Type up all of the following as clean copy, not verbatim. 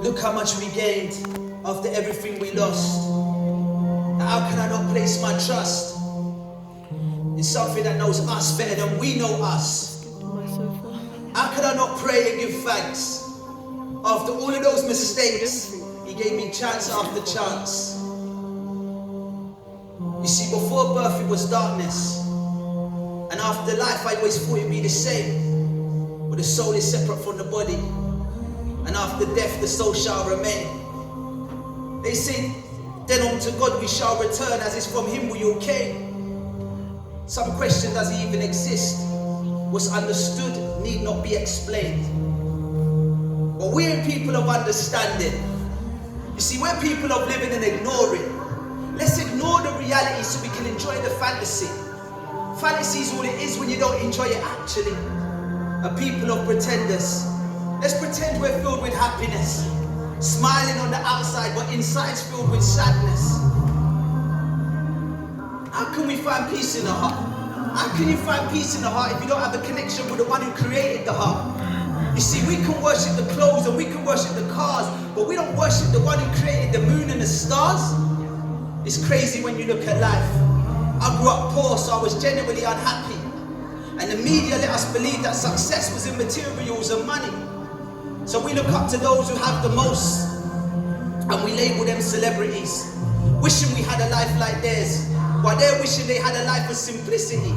Look how much we gained after everything we lost. How can I not place my trust in something that knows us better than we know us? How can I not pray and give thanks? After all of those mistakes, He gave me chance after chance. You see, before birth it was darkness, and after life I always thought it'd be the same. But the soul is separate from the body, and after death the soul shall remain. They say, then unto God we shall return, as is from Him we all came. Some question, does He even exist? What's understood need not be explained. But we're people of understanding. You see, we're people of living and ignoring. Let's ignore the reality so we can enjoy the fantasy. Fantasy is all it is when you don't enjoy it actually. A people of pretenders. Let's pretend we're filled with happiness, smiling on the outside, but inside's filled with sadness. How can we find peace in the heart? How can you find peace in the heart if you don't have a connection with the one who created the heart? You see, we can worship the clothes and we can worship the cars, but we don't worship the one who created the moon and the stars. It's crazy when you look at life. I grew up poor, so I was genuinely unhappy. And the media let us believe that success was in materials and money. So we look up to those who have the most, and we label them celebrities, wishing we had a life like theirs, while they're wishing they had a life of simplicity.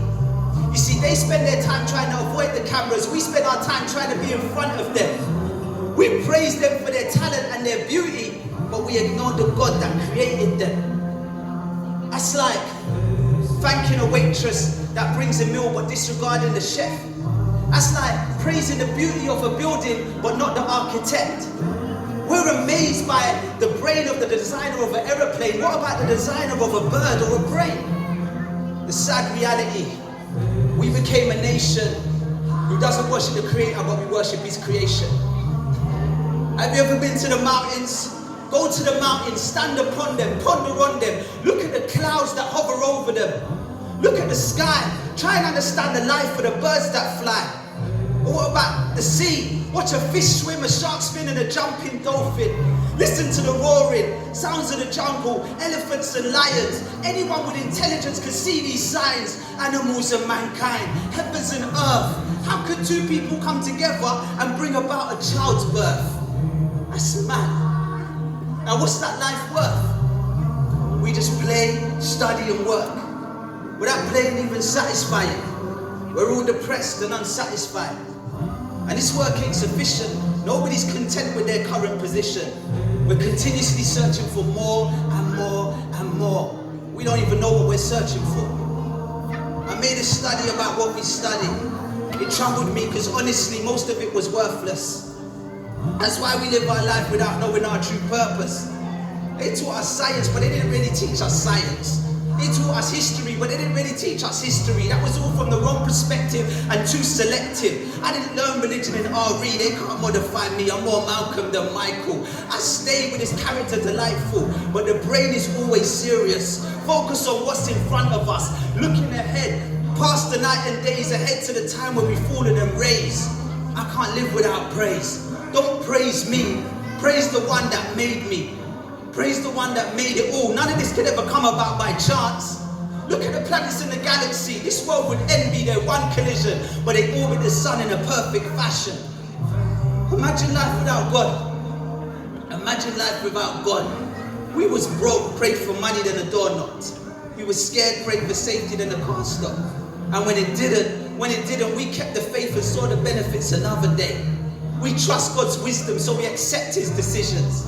You see, they spend their time trying to avoid the cameras. We spend our time trying to be in front of them. We praise them for their talent and their beauty, but we ignore the God that created them. That's like thanking a waitress that brings a meal but disregarding the chef. That's like praising the beauty of a building but not the architect. We're amazed by the brain of the designer of an aeroplane. What about the designer of a bird or a brain? The sad reality, we became a nation who doesn't worship the Creator, but we worship His creation. Have you ever been to the mountains? Go to the mountains, stand upon them, ponder on them. Look at the clouds that hover over them. Look at the sky. Try and understand the life of the birds that fly. Or what about the sea? Watch a fish swim, a shark spin, and a jumping dolphin. Listen to the roaring sounds of the jungle, elephants and lions. Anyone with intelligence could see these signs. Animals and mankind, heavens and earth. How could two people come together and bring about a child's birth? That's mad. Now what's that life worth? We just play, study and work. Without playing even satisfying. We're all depressed and unsatisfied. And this work ain't sufficient. Nobody's content with their current position. We're continuously searching for more and more and more. We don't even know what we're searching for. I made a study about what we study. It troubled me because honestly most of it was worthless. That's why we live our life without knowing our true purpose. They taught us science, but they didn't really teach us science. They taught us history, but they didn't really teach us history. That was all from the wrong perspective and too selective. I didn't learn religion in RE. They can't modify me. I'm more Malcolm than Michael. I stay with this character delightful, but the brain is always serious. Focus on what's in front of us, looking ahead, past the night and days, ahead to the time when we fallen and raised. I can't live without praise. Don't praise me. Praise the one that made me. Praise the one that made it all. None of this could ever come about by chance. Look at the planets in the galaxy. This world would envy their one collision, but they orbit the sun in a perfect fashion. Imagine life without God. Imagine life without God. We was broke, prayed for money, then the door knocked. We were scared, prayed for safety, then the car stopped. And when it didn't, we kept the faith and saw the benefits another day. We trust God's wisdom, so we accept His decisions.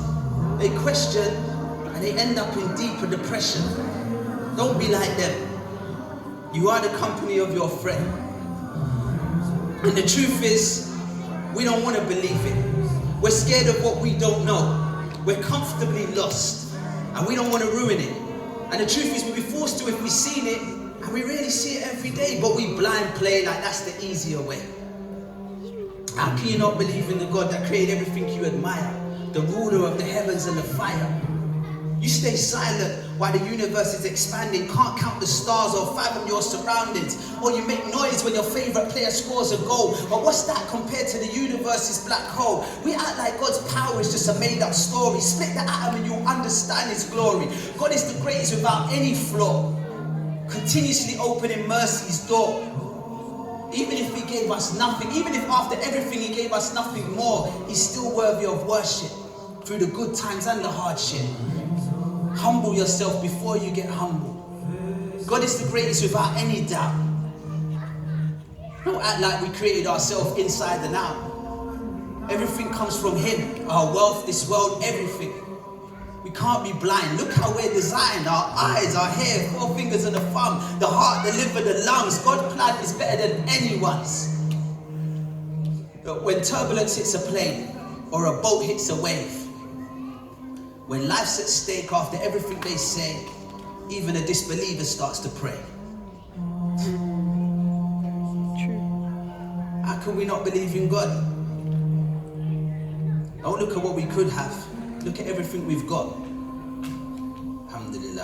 They question and they end up in deeper depression. Don't be like them. You are the company of your friend. And the truth is, we don't want to believe it. We're scared of what we don't know. We're comfortably lost and we don't want to ruin it. And the truth is, we'll be forced to if we've seen it, and we really see it every day, but we blind play like that's the easier way. How can you not believe in the God that created everything you admire? The ruler of the heavens and the fire. You stay silent while the universe is expanding. Can't count the stars or fathom your surroundings. Or you make noise when your favorite player scores a goal. But what's that compared to the universe's black hole? We act like God's power is just a made-up story. Split the atom and you'll understand His glory. God is the greatest without any flaw, continuously opening mercy's door. Even if He gave us nothing, even if after everything He gave us nothing more, He's still worthy of worship through the good times and the hardship. Humble yourself before you get humble. God is the greatest without any doubt. Don't act like we created ourselves inside and out. Everything comes from Him. Our wealth, this world, everything. We can't be blind. Look how we're designed. Our eyes, our hair, 4 fingers and a thumb, the heart, the liver, the lungs. God's plan is better than anyone's. But when turbulence hits a plane or a boat hits a wave, when life's at stake after everything they say, even a disbeliever starts to pray. True. How can we not believe in God? Don't look at what we could have. Look at everything we've got.